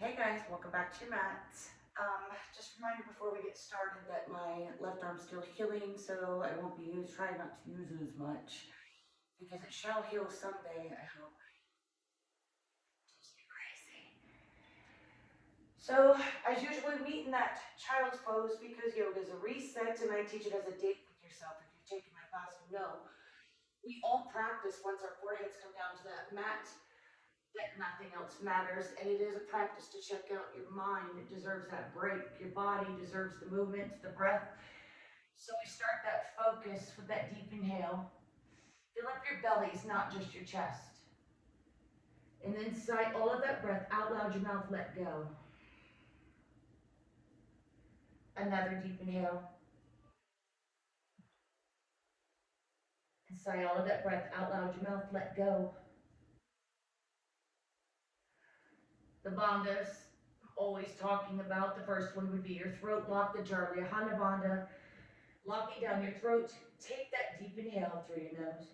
Hey guys, welcome back to your mat. Just a reminder before we get started that my left arm's still healing, so I won't be trying not to use it as much because it shall heal someday, I hope. Just crazy. So, as usual, we meet in that child's pose because yoga is a reset, and I teach it as a date with yourself. If you've taken my class, you know. We all practice once our foreheads come down to that mat that nothing else matters, and it is a practice to check out your mind. It deserves that break. Your body deserves the movement, the breath. So we start that focus with that deep inhale. Fill up your bellies, not just your chest. And then sigh all of that breath out loud, your mouth let go. Another deep inhale. And sigh all of that breath out loud, your mouth let go. The bandhas, always talking about, the first one would be your throat lock, the Jarliahana bandha. Locking down your throat. Take that deep inhale through your nose.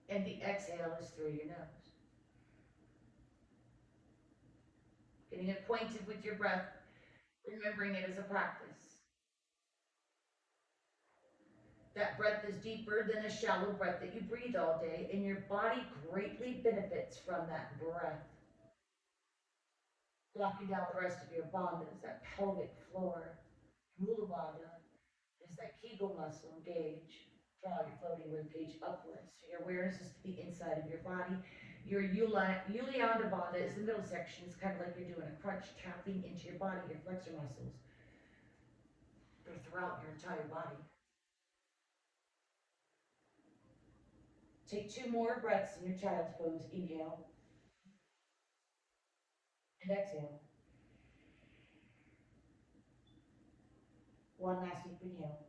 And the exhale is through your nose. Getting acquainted with your breath, remembering it as a practice. That breath is deeper than a shallow breath that you breathe all day, and your body greatly benefits from that breath. Locking down the rest of your bandhas, that pelvic floor. Mula bandha is that Kegel muscle engage. Draw your floating rib cage upwards. So your awareness is to the inside of your body. Your Uddiyana bandha is the middle section. It's kind of like you're doing a crunch, tapping into your body, your flexor muscles. They're throughout your entire body. Take 2 more breaths in your child's pose. Inhale. And exhale. One last deep inhale.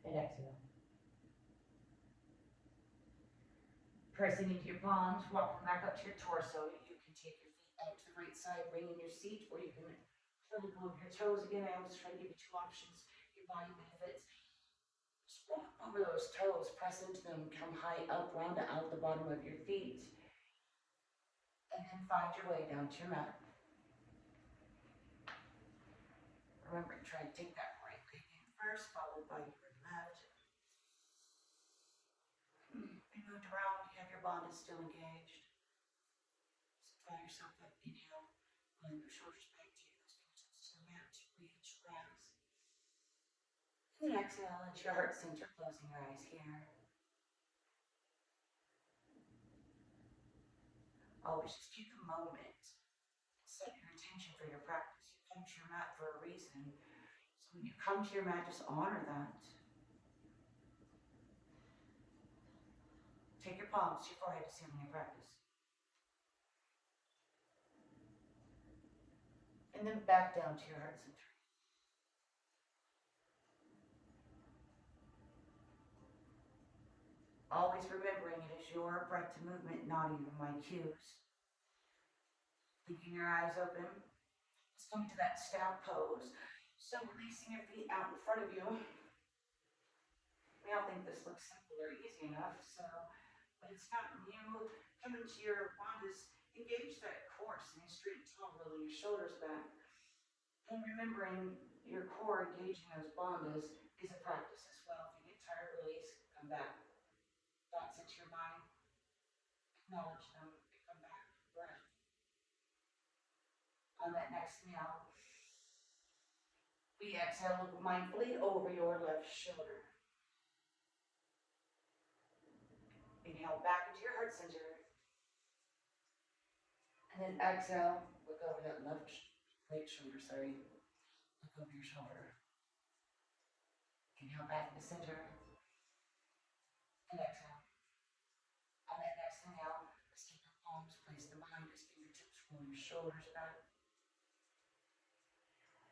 And exhale. Pressing into your palms, walking back up to your torso. You can take your feet out to the right side, bring in your seat, or you can totally move your toes again. I always try to give you 2 options. Your body benefits. Just walk over those toes, press into them, come high up, round out the bottom of your feet, and then find your way down to your mat. Remember to try to take that right leg in first, followed by your left. You moved around, you have your bandhas still engaged. So find yourself up, inhale, blend your shoulders back to you, fingertips to the mat, reach, rise. And then exhale into your heart center, closing your eyes here. Always just take a moment, set your intention for your practice. You come to your mat for a reason. So when you come to your mat, just honor that. Take your palms to your forehead to seal in your practice. And then back down to your heart center. Always remembering it is your breath to movement, not even my cues. Keeping your eyes open. Let's come to that staff pose. So releasing your feet out in front of you. We all think this looks simple or easy enough, but it's not. When you come into your bandhas, engage that core, sitting straight and tall, rolling your shoulders back. And remembering your core engaging those bandhas is a practice as well. If you get tired, release, come back. Thoughts into your mind, acknowledge them, and come back. Breath. On that next inhale, we exhale, look mindfully over your left shoulder. Inhale back into your heart center. And then exhale, look over that right shoulder, Look over your shoulder. Inhale back into center. And exhale. On that next inhale, let's take your palms, place them behind us, fingertips, roll your shoulders back.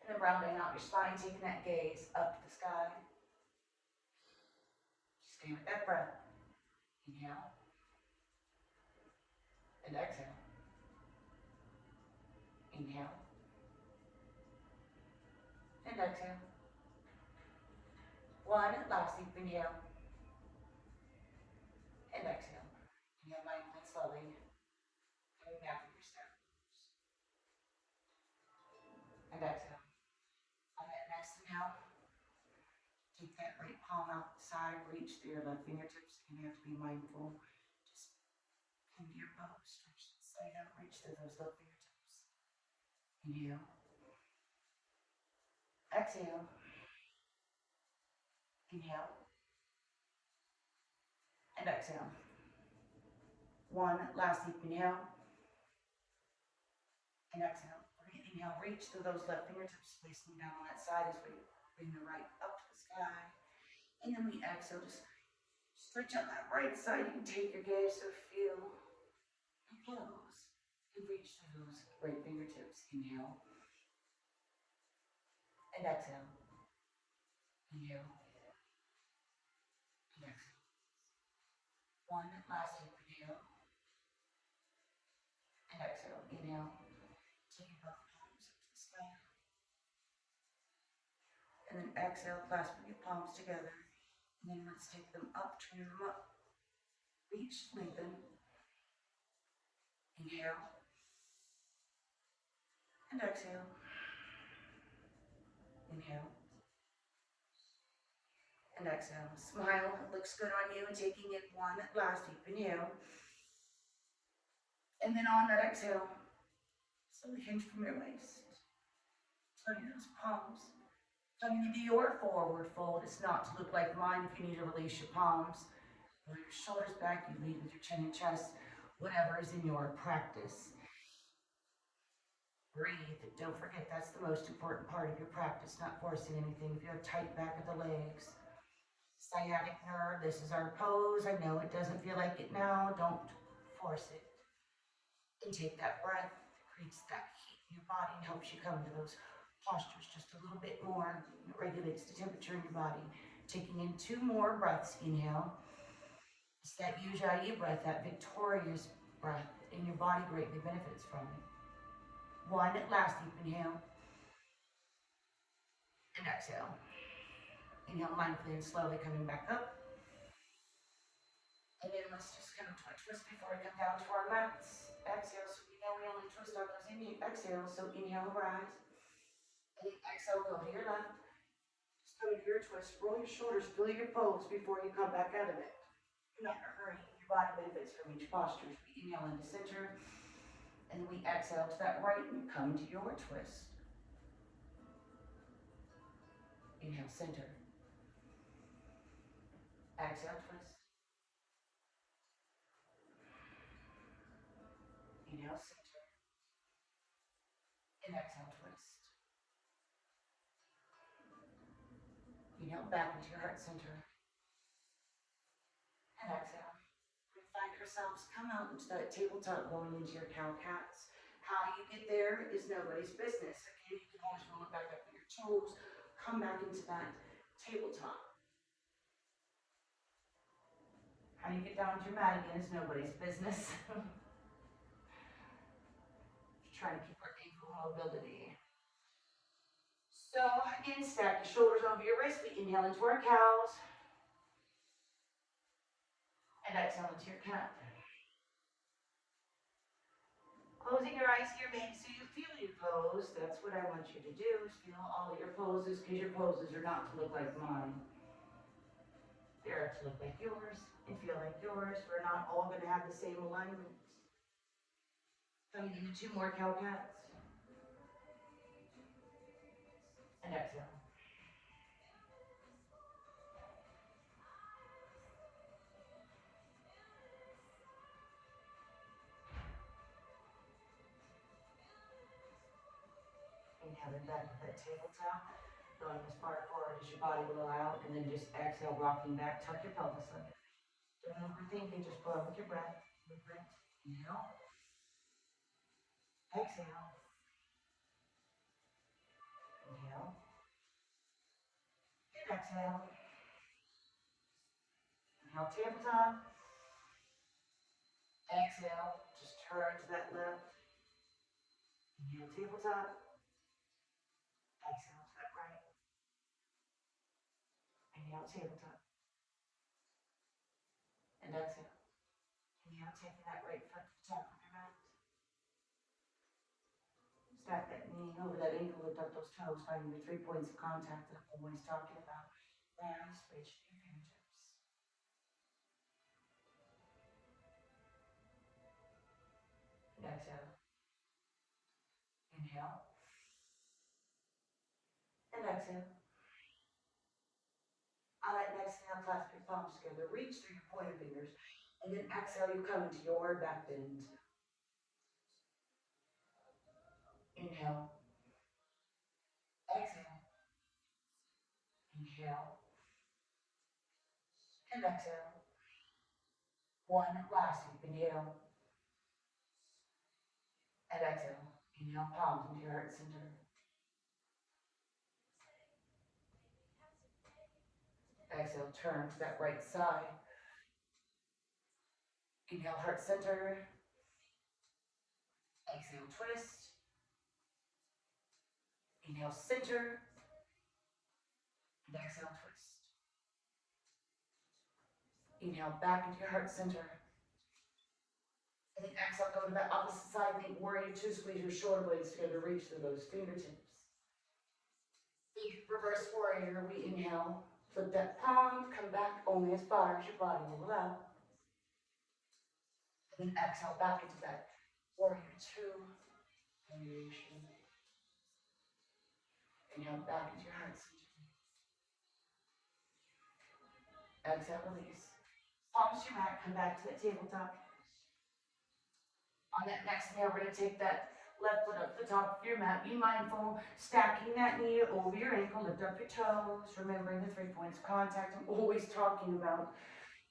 And then rounding out your spine, taking that gaze up to the sky. Stay with that breath. Inhale. And exhale. Inhale. And exhale. One last deep inhale. And exhale. slowly. Coming back with your step. And exhale. On that next inhale, take that right palm outside, reach through your left fingertips. And you have to be mindful. Just come to your bow, stretch the side out, reach through those left fingertips. Inhale. Exhale. Inhale. And exhale. One last deep inhale. And exhale. We're going to inhale, reach through those left fingertips, place them down on that side as we bring the right up to the sky. And then we exhale, just stretch out that right side. You can take your gaze or feel and close. And reach through those right fingertips. Inhale. And exhale. Inhale. And exhale. One last deep inhale. And exhale. Inhale. Take your both palms up to the sky. And then exhale, clasping your palms together. And then let's take them up, turn them up. Reach, lengthen. Inhale. And exhale. Inhale. And exhale. Smile, it looks good on you. And taking in one last deep inhale. And then on that exhale, slowly hinge from your waist. Turning those palms. Coming into your forward fold. It's not to look like mine if you need to release your palms. Roll your shoulders back. You lead with your chin and chest. Whatever is in your practice. Breathe. Don't forget that's the most important part of your practice, not forcing anything. If you have tight back of the legs, sciatic nerve, this is our pose. I know it doesn't feel like it now. Don't force it. And take that breath. It creates that heat in your body and helps you come to those postures just a little bit more. It regulates the temperature in your body. Taking in 2 more breaths. Inhale. It's that Ujjayi breath, that victorious breath, and your body greatly benefits from it. One last deep inhale. And exhale. Inhale mindfully and slowly coming back up. And then let's just kind of twist before we come down to our mats. Exhale, so we know we only twist on those exhales. So inhale, rise. And then exhale, go to your left. Just come into your twist. Roll your shoulders, feel your pose before you come back out of it. You're not in a hurry. Your body benefits from each posture. We inhale into center. And we exhale to that right and come to your twist. Inhale, center. Exhale, twist. Inhale, center. And exhale, twist. Inhale, back into your heart center. And exhale. We find ourselves come out into that tabletop going into your cow-cats. How you get there is nobody's business. Again, you can always roll it back up with your toes. Come back into that tabletop. How you get down to your mat again is nobody's business. Trying to keep our ankle mobility. So again, stack the shoulders over your wrists. We inhale into our cows. And exhale into your cat. Closing your eyes here, maybe so you feel your pose. That's what I want you to do, is feel all your poses, because your poses are not to look like mine. They're to look like yours and feel like yours. We're not all going to have the same alignment. Coming into 2 more cow cats. And exhale. Inhale back to that tabletop. Going as far forward as your body will allow. And then just exhale, rocking back. Tuck your pelvis under. Don't overthink it. Just flow with your breath. Movement. Inhale. Exhale. Inhale. And exhale. Inhale, tabletop. Exhale. Just turn to that left. Inhale, tabletop. Exhale to that right. Inhale, tabletop. And exhale. Inhale, taking that right foot to the top of your mat. Stack that knee over that ankle, lift up those toes, finding the 3 points of contact that I'm always talking about. Nice, reach to your fingertips. And exhale. Inhale. And exhale. On that next inhale, clasp your palms together. Reach through your pointer fingers. And then exhale, you come into your back bend. Inhale. Exhale. Inhale. And exhale. One last deep inhale. And exhale. Inhale, palms into your heart center. Exhale, turn to that right side. Inhale, heart center. Exhale, twist. Inhale, center. And exhale, twist. Inhale, back into your heart center. And then exhale, go to that opposite side. Think warrior two, squeeze your shoulder blades together, reach through those fingertips. Reverse warrior, we inhale. Flip that palm, come back only as far as your body will allow. And then exhale back into that warrior two variation. Inhale back into your heart center. Exhale, release. Palms to your mat, come back to the tabletop. On that next inhale, we're going to take that left foot up the top of your mat. Be mindful, stacking that knee over your ankle, lift up your toes, remembering the 3 points of contact I'm always talking about.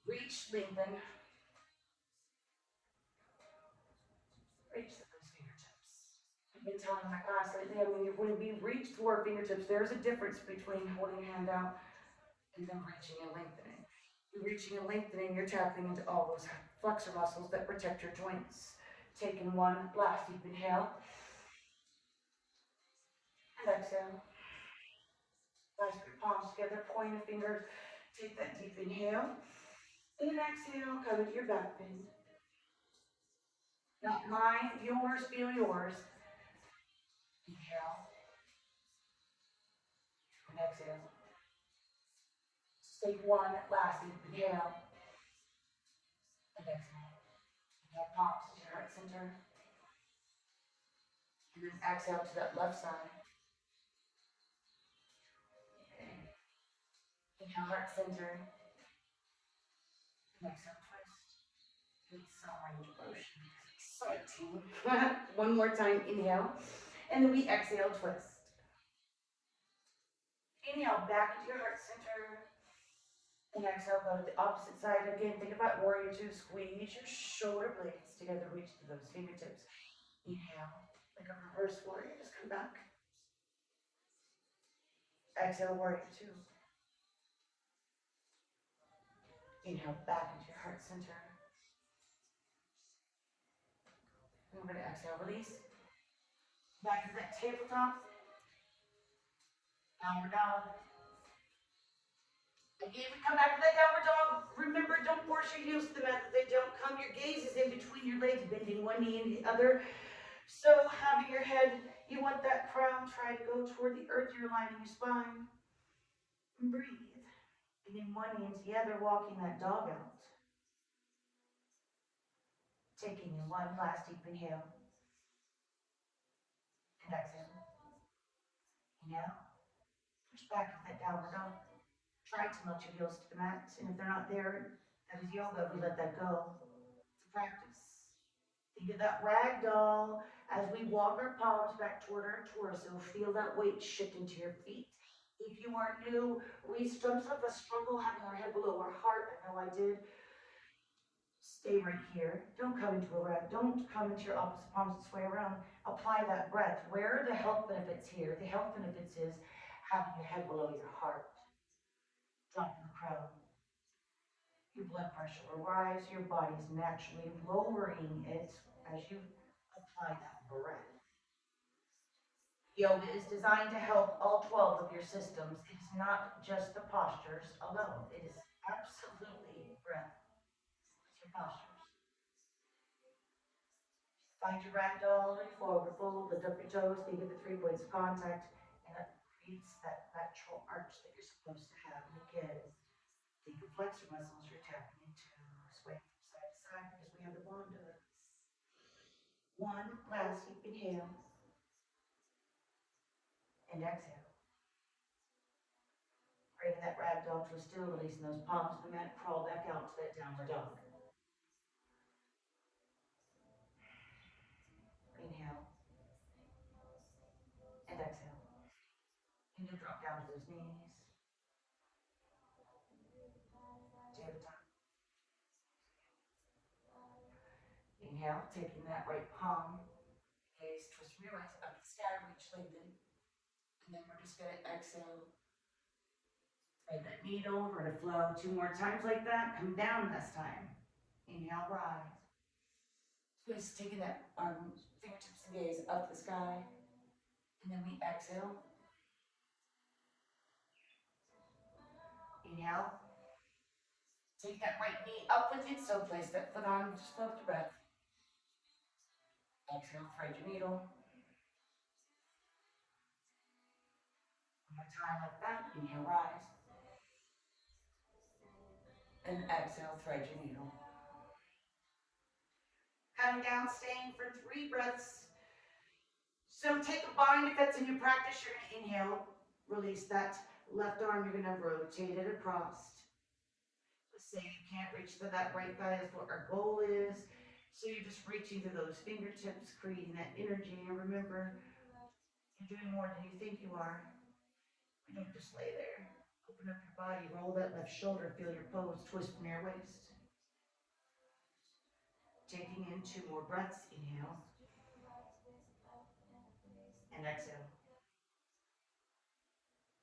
Reach, lengthen. Reach those fingertips. I've been telling my class lately, when we reach through our fingertips, there's a difference between holding a hand out and then reaching and lengthening. You're reaching and lengthening, you're tapping into all those flexor muscles that protect your joints. Taking one last deep inhale. And exhale. Clasp your palms together, point your fingers. Take that deep inhale. And then exhale, come into your back bend. Not mine, yours, feel yours. Inhale. And exhale. Just take one last deep inhale. And exhale. Inhale, palms to your heart center. And then exhale to that left side. Okay. Inhale, heart center. And exhale, twist. It's so range of motion. Exciting. One more time, inhale. And then we exhale, twist. Inhale, back into your heart center. And exhale, go to the opposite side. Again, think about warrior two. Squeeze your shoulder blades together, reach to those fingertips. Inhale, like a reverse warrior, just come back. Exhale, warrior two. Inhale, back into your heart center. And we're going to exhale, release. Back to that tabletop. Downward dog. Again, we come back to that downward dog. Remember, don't force your heels to the mat. If they don't come, your gaze is in between your legs, bending one knee and the other. So having your head, you want that crown, try to go toward the earth. You're aligning your spine. And breathe. And then one knee into the other, walking that dog out. Taking in one last deep inhale. And exhale. Inhale. Push back with that downward dog. Try to melt your heels to the mat, and if they're not there, that is yoga. We let that go. It's a practice. Think of that rag doll as we walk our palms back toward our torso. Feel that weight shift into your feet. If you are new, we sometimes have a struggle having our head below our heart. I know I did. Stay right here. Don't come into a rag. Don't come into your opposite palms and sway around. Apply that breath. Where are the health benefits here? The health benefits is having your head below your heart. Dropping the crown. Your blood pressure will rise, your body's naturally lowering it as you apply that breath. Yoga is designed to help all 12 of your systems. It is not just the postures alone. It is absolutely breath. It's your postures. Find your ragdoll, reach forward, fold, lift up your toes, think of the 3 points of contact, and that creates that lateral arch that you're supposed to have. And again, think of flexor muscles you're tapping into, sway from side to side because we have the bondos. One last deep inhale and exhale. Bringing that ragdoll to a still, releasing those palms to the mat, crawl back out to that downward dog. Inhale and exhale. And you'll drop down to those knees. Tabletop. Inhale, taking that right palm, gaze, twist your eyes up the sky, reach lengthen. And then we're just gonna exhale. Thread that needle, we're gonna flow 2 more times like that. Come down this time. Inhale, rise. Twist, taking that fingertips and gaze up the sky. And then we exhale. Inhale. Take that right knee up with it, so place that foot on, just flow with the breath. Exhale, thread your needle. One more time like that. Inhale, rise. And exhale, thread your needle. Coming down, staying for 3 breaths. So take a bind if that's in your practice. You're going to inhale, release that left arm. You're going to rotate it across. Let's say you can't reach to that right thigh, is what our goal is. So you're just reaching to those fingertips, creating that energy. And remember, you're doing more than you think you are. You don't just lay there. Open up your body, roll that left shoulder, feel your pose, twist from your waist. Taking in 2 more breaths, inhale. And exhale.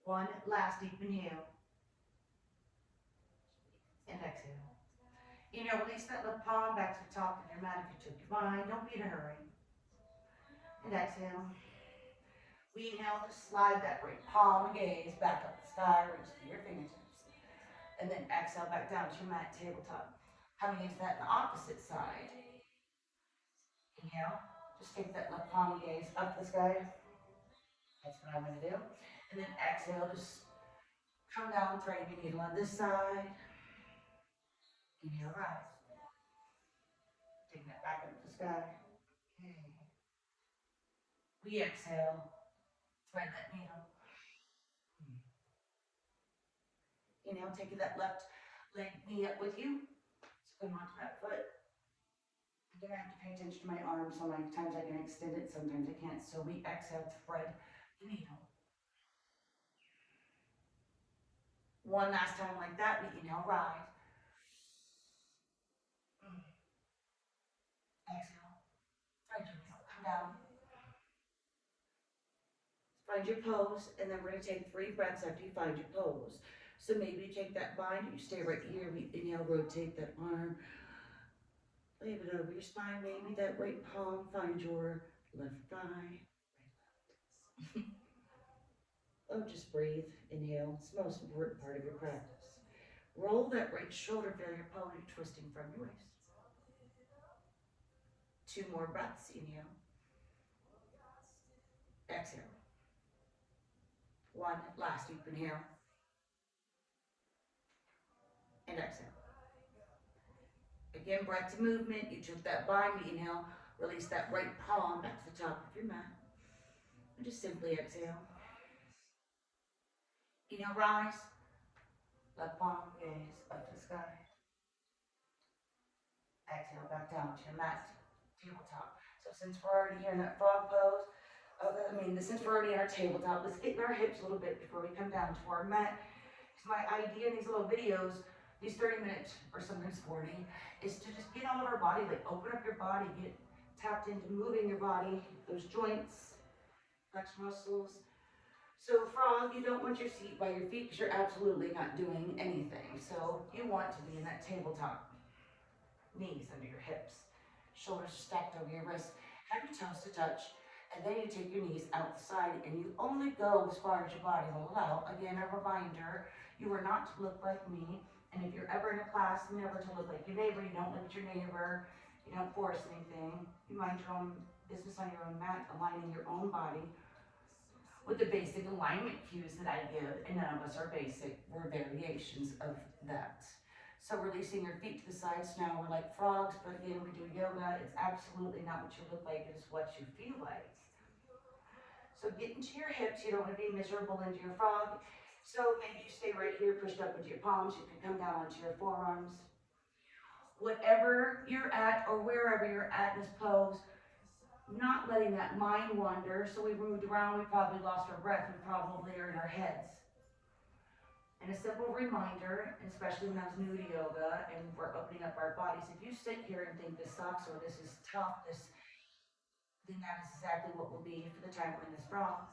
1 last deep inhale. And exhale. Inhale, release that left palm back to the top of your mat if you took your bind. Don't be in a hurry. And exhale. We inhale to slide that right palm, gaze back up the sky, reach to your fingertips. And then exhale back down to your mat, tabletop. Coming into that in the opposite side. Inhale, just take that left palm, gaze up the sky. That's what I'm going to do. And then exhale, just come down, threading your needle on this side. Inhale, rise. Taking that back up to the sky. Okay. We exhale, thread that needle. Inhale, taking that left leg knee up with you. So come onto that foot. I'm gonna have to pay attention to my arm. Sometimes I can extend it, sometimes I can't. So we exhale, thread the needle. 1 last time like that. We inhale, rise. Exhale, thread your needle, come down. Find your pose, and then we're gonna take 3 breaths after you find your pose. So maybe you take that bind, you stay right here. We inhale, rotate that arm. Leave it over your spine, maybe that right palm, find your left thigh, right left. Oh, just breathe, inhale, it's the most important part of your practice. Roll that right shoulder, feel your pony twisting from your waist. 2 more breaths, inhale. Exhale. 1 last deep inhale. And exhale. Again, breath to movement. You took that bind, inhale, release that right palm back to the top of your mat. And just simply exhale. Inhale, rise. Left palm, gaze up to the sky. Exhale, back down to your mat, tabletop. So since we're already here in that frog pose, since we're already in our tabletop, let's get in our hips a little bit before we come down to our mat. Because my idea in these little videos, these 30 minutes or sometimes 40, is to just get all of our body, like open up your body, get tapped into moving your body, those joints, flex muscles. So frog, you don't want your seat by your feet because you're absolutely not doing anything. So you want to be in that tabletop. Knees under your hips, shoulders stacked over your wrists, have your toes to touch, and then you take your knees out the side and you only go as far as your body will allow. Again, a reminder, you are not to look like me, and if you're ever in a class, never to look like your neighbor. You don't look at your neighbor, You don't force anything. You mind your own business on your own mat, aligning your own body with the basic alignment cues that I give, and none of us are basic. We're variations of that. So releasing your feet to the sides. Now we're like frogs, but again, we do yoga. It's absolutely not what you look like, it's what you feel like. So get into your hips. You don't want to be miserable into your frog. So maybe you stay right here, pushed up into your palms. You can come down onto your forearms. Whatever you're at or wherever you're at in this pose, not letting that mind wander. So we moved around, we probably lost our breath, we probably are in our heads. And a simple reminder, especially when I was new to yoga and we're opening up our bodies, if you sit here and think this sucks or this is tough, then that is exactly what will be for the time we're in this frog.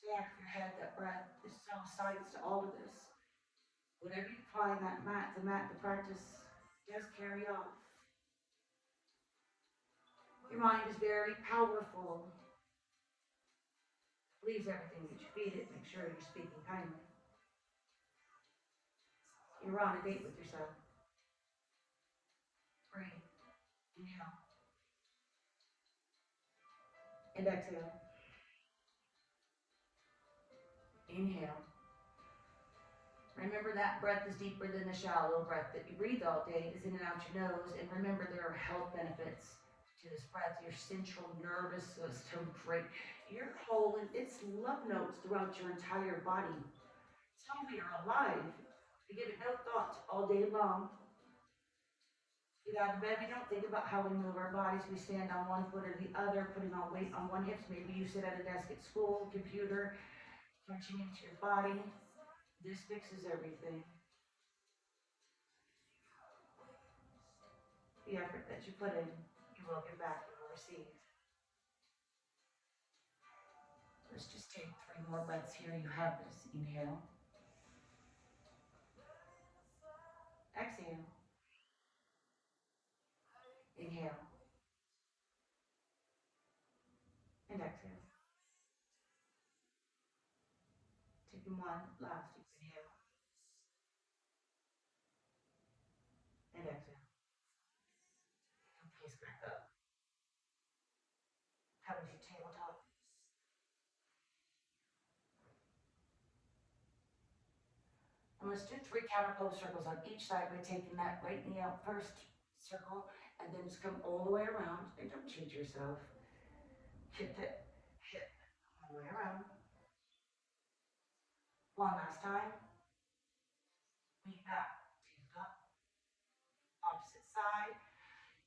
Stay out of your head, that breath. This is all science to all of this. Whatever you apply in that mat, the practice does carry off. Your mind is very powerful. Believes everything that you feed it. Make sure you're speaking kindly. You're on a date with yourself. Breathe. Inhale. And exhale. Inhale. Remember that breath is deeper than the shallow breath that you breathe all day. Is in and out your nose. And remember there are health benefits to this breath. Your central nervous system break. Your whole, it's love notes throughout your entire body. It's how we are alive. We give it no thought all day long. Get out of bed, we don't think about how we move our bodies. We stand on one foot or the other, putting all weight on one hip. Maybe you sit at a desk at school, computer, punching into your body. This fixes everything. The effort that you put in, you will get back, you will receive. Let's just take 3 more breaths here. You have this. Inhale. Exhale. Inhale. And exhale. Taking one last deep inhale. And exhale. And pace back up. How was your tabletop? And let's do 3 counter pose circles on each side by taking that right knee out first circle and then just come all the way around. And don't cheat yourself. Hip, hip, hip, all the way around. One last time. Knee back, tabletop. Opposite side.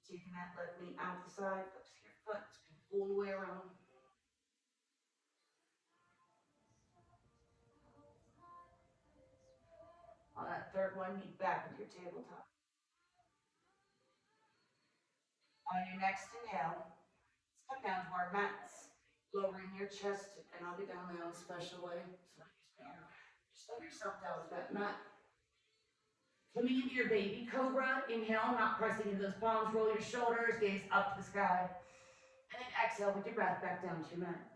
Taking that left knee out the side, flex your foot, spin all the way around. On that third one, knee back with your tabletop. On your next inhale, let's come down to our mats, lowering your chest, and I'll get down my own special way. So just let yourself down with that mat. Coming into your baby cobra, inhale, not pressing into those palms, roll your shoulders, gaze up to the sky. And then exhale with your breath back down to your mat.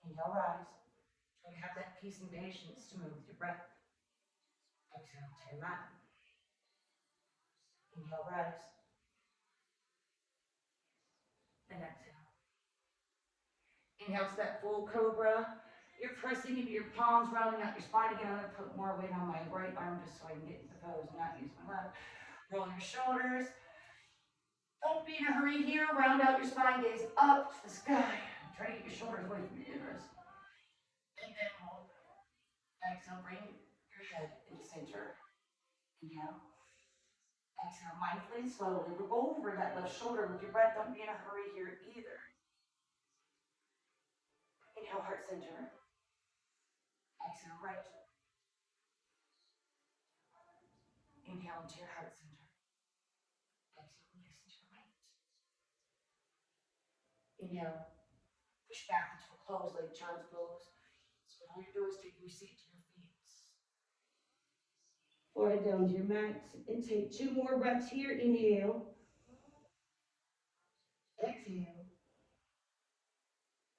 Inhale, rise. Try to have that peace and patience to move with your breath. Exhale to your mat. Inhale, rise. And exhale. Inhale to that full cobra. You're pressing into your palms, rounding out your spine again. I'm going to put more weight on my right arm just so I can get into the pose and not use my left. Roll your shoulders. Don't be in a hurry here. Round out your spine, gaze up to the sky. Try to get your shoulders away from your uterus. And then hold. Exhale, bring your head into center. Inhale. Exhale, mindfully and slowly. Roll over that left shoulder with your breath. Don't be in a hurry here either. Inhale, heart center. Exhale, right. Inhale into your heart center. Exhale, release into your right. Inhale, push back into a closed leg, child's pose. So all you're doing is taking your seat to your feet. Forehead down to your mat. And take 2 more breaths here. Inhale. Exhale.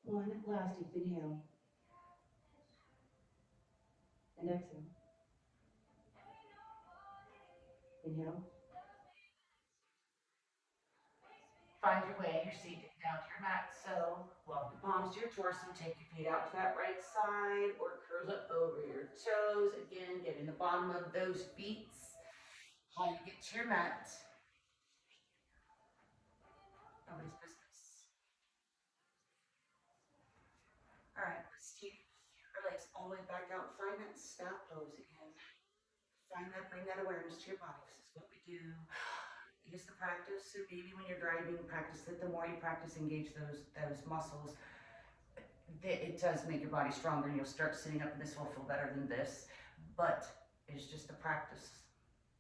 One last deep inhale. And exhale. Inhale. find your way, your seat down to your mat. So walk the palms to your torso, take your feet out to that right side or curl it over your toes. Again, get in the bottom of those feet. How you get to your mat. Nobody's business. All right, let's take our legs all the way back out. Find that staff pose again. Find that, bring that awareness to your body. This is what we do. It is the practice. So maybe when you're driving, practice it. The more you practice, engage those muscles. It does make your body stronger, and you'll start sitting up, and this will feel better than this. But it's just a practice,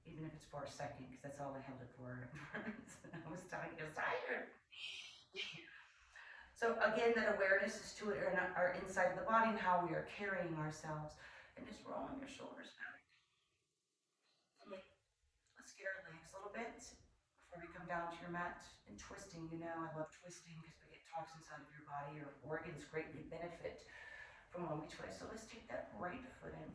even if it's for a second, because that's all I held it for. I was telling you, tired. So again, that awareness is to our inside of the body and how we are carrying ourselves, and just rolling your shoulders back. Let's get our legs a little bit before we come down to your mat. And twisting, I love twisting because we get toxins out of your body. Your organs greatly benefit from when we twist. So let's take that right foot in.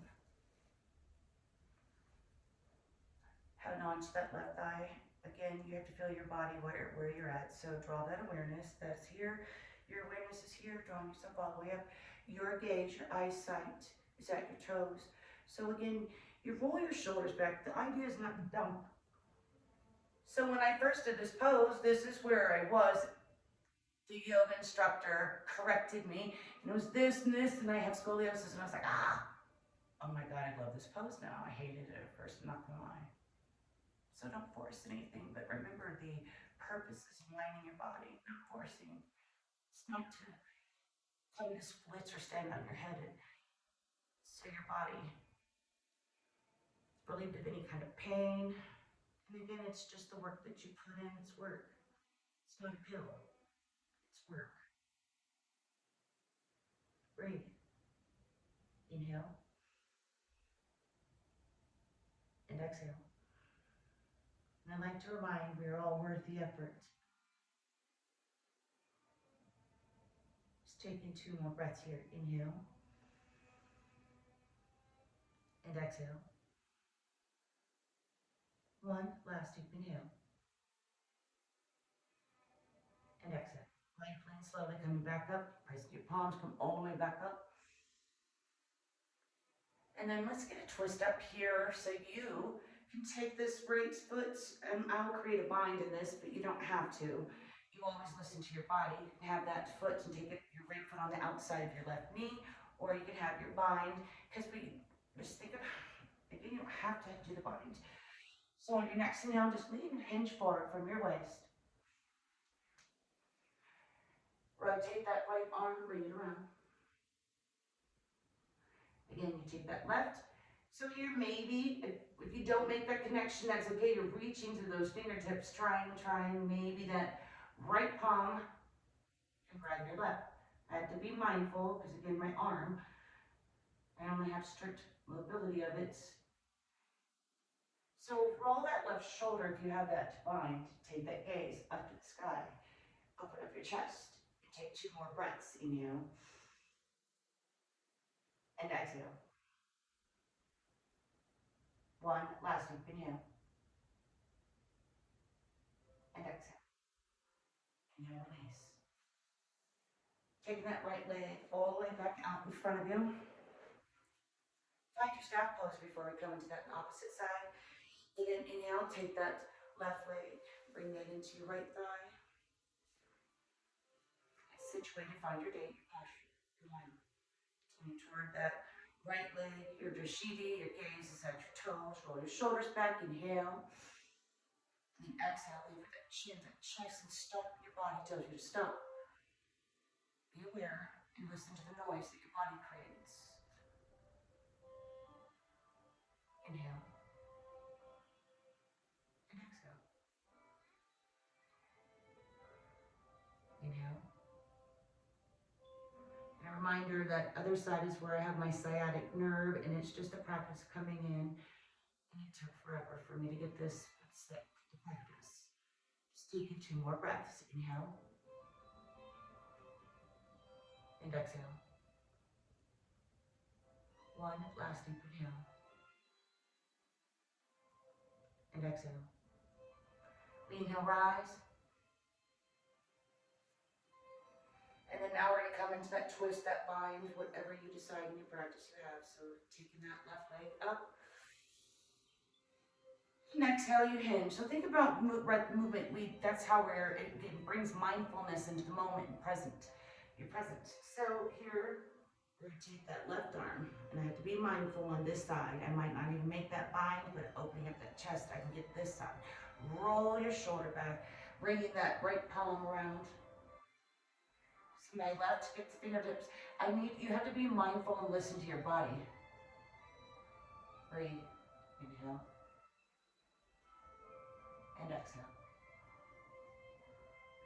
Head on to that left thigh. Again, you have to feel your body where you're at. So draw that awareness. That's here. Your awareness is here. Drawing yourself all the way up. Your gaze, your eyesight is at your toes. So again, you roll your shoulders back. The idea is not to dump. So when I first did this pose, this is where I was. The yoga instructor corrected me, and it was this and this, and I have scoliosis, and I was like, oh my God, I love this pose now. I hated it at first, I'm not gonna lie. So don't force anything, but remember the purpose is aligning your body, not forcing. It's not to come to splits or stand on your head. So your body is relieved of any kind of pain. And again, it's just the work that you put in. It's work. It's not a pill. It's work. Breathe. Inhale. And exhale. And I'd like to remind we are all worth the effort. Just taking 2 more breaths here. Inhale. And exhale. 1 last deep inhale. And exhale. Mindfully and slowly coming back up. Press your palms, come all the way back up. And then let's get a twist up here. So you can take this right foot, and I'll create a bind in this, but you don't have to. You always listen to your body. You can have that foot and take your right foot on the outside of your left knee, or you can have your bind, because we just think of, again, you don't have to do the bind. So on your next inhale, just lean, hinge forward from your waist. Rotate that right arm, bring it around. Again, you take that left. So here, maybe, if you don't make that connection, that's okay. You're reaching to those fingertips, trying, maybe that right palm can grab your left. I have to be mindful, because again, my arm, I only have strict mobility of it. So roll that left shoulder if you have that bind. Take that gaze up to the sky. Open up your chest. Take 2 more breaths. Inhale. And exhale. 1 last deep inhale. And exhale. Inhale, release. Taking that right leg all the way back out in front of you. Find your staff pose before we come into that opposite side. Again, inhale, take that left leg, bring that into your right thigh. Situated, find your date, your posture, your line. Continue toward that right leg, your drishti, your gaze is at your toes, roll your shoulders back, inhale. And exhale, leave that chin, that chest, and stop. Your body tells you to stop. Be aware and listen to the noise that your body creates. Inhale. And exhale. Inhale. And a reminder that other side is where I have my sciatic nerve, and it's just a practice coming in. And it took forever for me to get this set to practice. Just taking 2 more breaths. Inhale. And exhale. 1 last deep inhale. And exhale. Inhale, rise. And then now we're gonna come into that twist, that bind, whatever you decide in your practice you have. So taking that left leg up. And exhale, you hinge. So think about movement. That's how it brings mindfulness into the moment and present. You're present. So here, we're gonna take that left arm, and I have to be mindful on this side. I might not even make that bind, but opening up that chest, I can get this side. Roll your shoulder back, bringing that right palm around. So my left, get the fingertips. You have to be mindful and listen to your body. Breathe. Inhale. And exhale.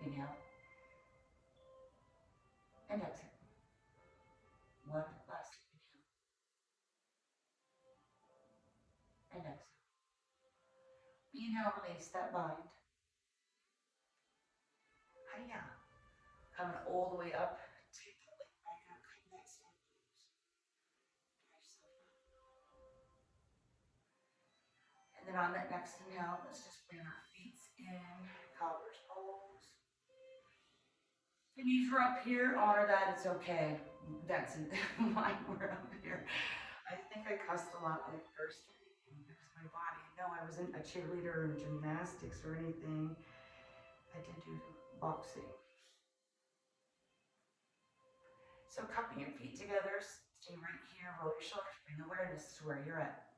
Inhale. And exhale. One last inhale. And exhale. Inhale, release that bind. Hiya. Coming all the way up. Take the leg back out. Come that side pose. And then on that next inhale, let's just bring our feet in. Cobblers pose. The knees were up here, honor that, it's okay. That's mine were up here. I think I cussed a lot when I first started because my body, no, I wasn't a cheerleader or gymnastics or anything. I did do boxing. So cupping your feet together, stay right here, roll your shoulders, bring awareness to where you're at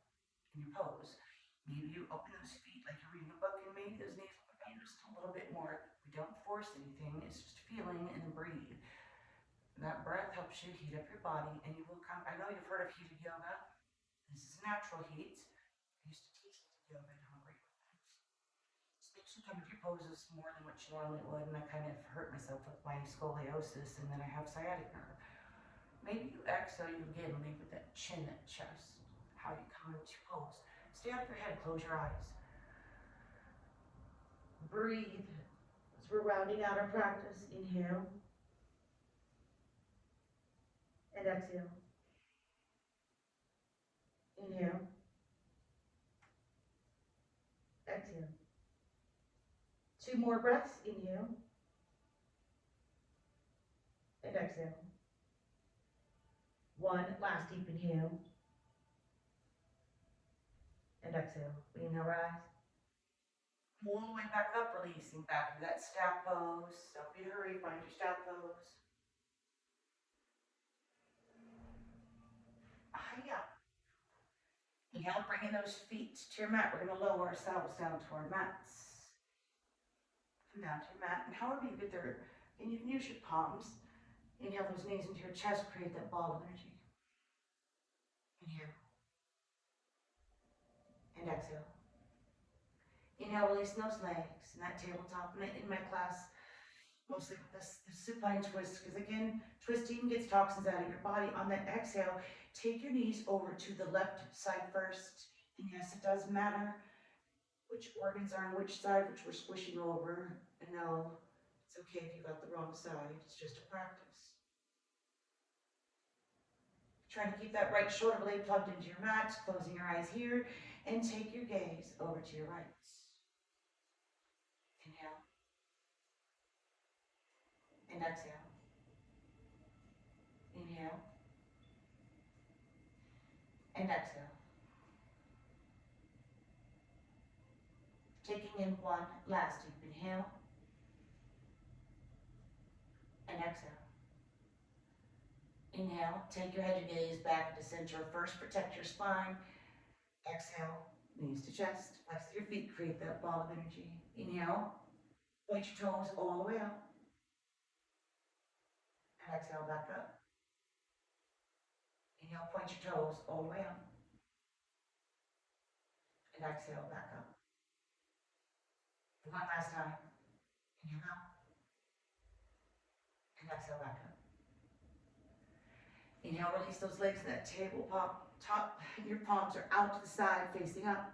in your pose. Maybe you open those feet like you're reading a book, and maybe those knees will be just a little bit more. We don't force anything, it's just feeling and breathe. And that breath helps you heat up your body, and you will come. I know you've heard of heated yoga. This is natural heat. I used to teach heated yoga, I don't agree with that. It makes you come to your poses more than what you normally would, and I kind of hurt myself with my scoliosis, and then I have sciatic nerve. Maybe you exhale, you again leave with that chin, that chest, how you come into pose. Stay out of your head, close your eyes. Breathe. As we're rounding out our practice, inhale. And exhale. Inhale. Exhale. 2 more breaths, inhale. And exhale. 1 last deep inhale. And exhale. Inhale, rise. All the way back up, releasing back to that staff pose. Don't be in a hurry, find your staff pose. Hiya. Inhale, bringing those feet to your mat. We're going to lower ourselves down to our mats. Come down to your mat, and however you get there, and you can use your palms. Inhale those knees into your chest, create that ball of energy. Inhale. And exhale. Inhale, releasing those legs and that tabletop. And in my class, mostly the supine twist, because again, twisting gets toxins out of your body. On that exhale, take your knees over to the left side first. And yes, it does matter which organs are on which side, which we're squishing over. And no, it's okay if you got the wrong side. It's just a practice. Trying to keep that right shoulder blade plugged into your mat, closing your eyes here, and take your gaze over to your right. Inhale. And exhale. Inhale. And exhale. Taking in 1 last deep inhale. And exhale. Inhale, take your head and gaze back to center. First, protect your spine. Exhale, knees to chest. Flex your feet, create that ball of energy. Inhale, point your toes all the way up. And exhale, back up. Inhale, point your toes all the way up. And exhale, back up. 1 last time. Inhale out. And exhale, back up. Inhale, release those legs in that tabletop. Your palms are out to the side, facing up.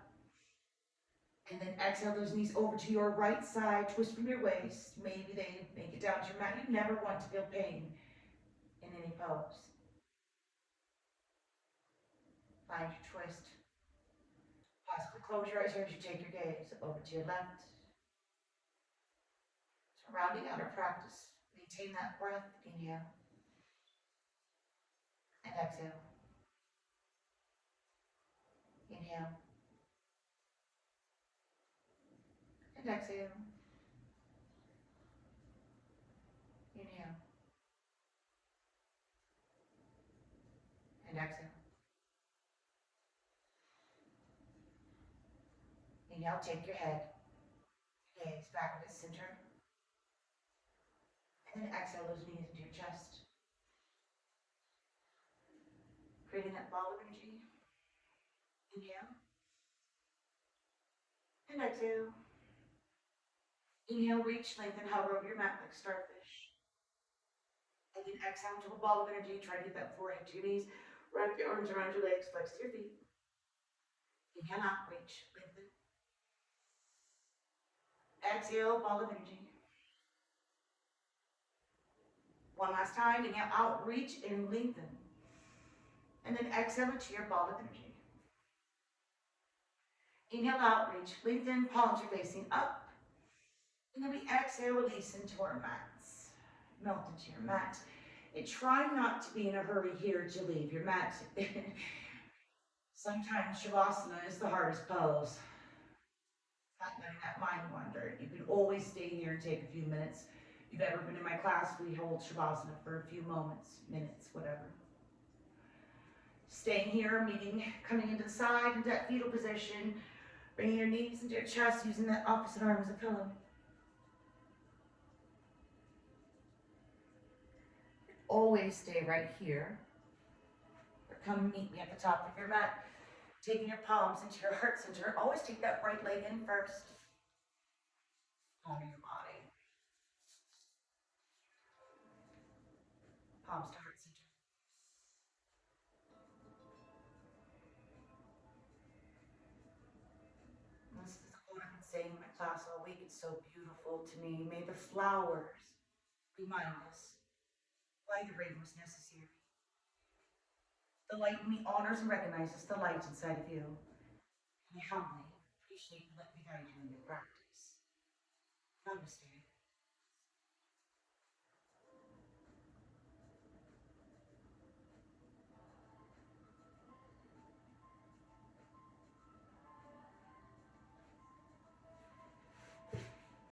And then exhale those knees over to your right side. Twist from your waist. Maybe they make it down to your mat. You never want to feel pain in any pose. Find your twist. Possibly close your eyes here as you take your gaze over to your left. So rounding out our practice. Maintain that breath. Inhale and exhale. Inhale and exhale. Inhale and exhale. Inhale, take your head, gaze back to the center, and then exhale those knees into your chest, creating that ball of energy. Inhale and exhale. Inhale, reach, lengthen, hover over your mat like starfish. And then exhale into a ball of energy. Try to get that forehead to your knees. Wrap your arms around your legs, flex to your feet. Inhale out, reach, lengthen. Exhale, ball of energy. One last time. Inhale out, reach, and lengthen. And then exhale into your ball of energy. Inhale out, reach, lengthen, palms are facing up. And then we exhale, release into our mats. Melt into your mat. And try not to be in a hurry here to leave your mat. Sometimes Shavasana is the hardest pose. Not letting that mind wander. You can always stay here and take a few minutes. If you've ever been in my class, we hold Shavasana for a few moments, minutes, whatever. Staying here, meeting, coming into the side, into that fetal position, bringing your knees into your chest, using that opposite arm as a pillow. Always stay right here. Or come meet me at the top of your mat. Taking your palms into your heart center. Always take that right leg in first. Honor your body. Palms to heart center. And this is the quote I've been saying in my class all week. It's so beautiful to me. May the flowers remind us why the rain was necessary. The light in me honors and recognizes the light inside of you. And I humbly appreciate you letting me guide you in your practice. Namaste.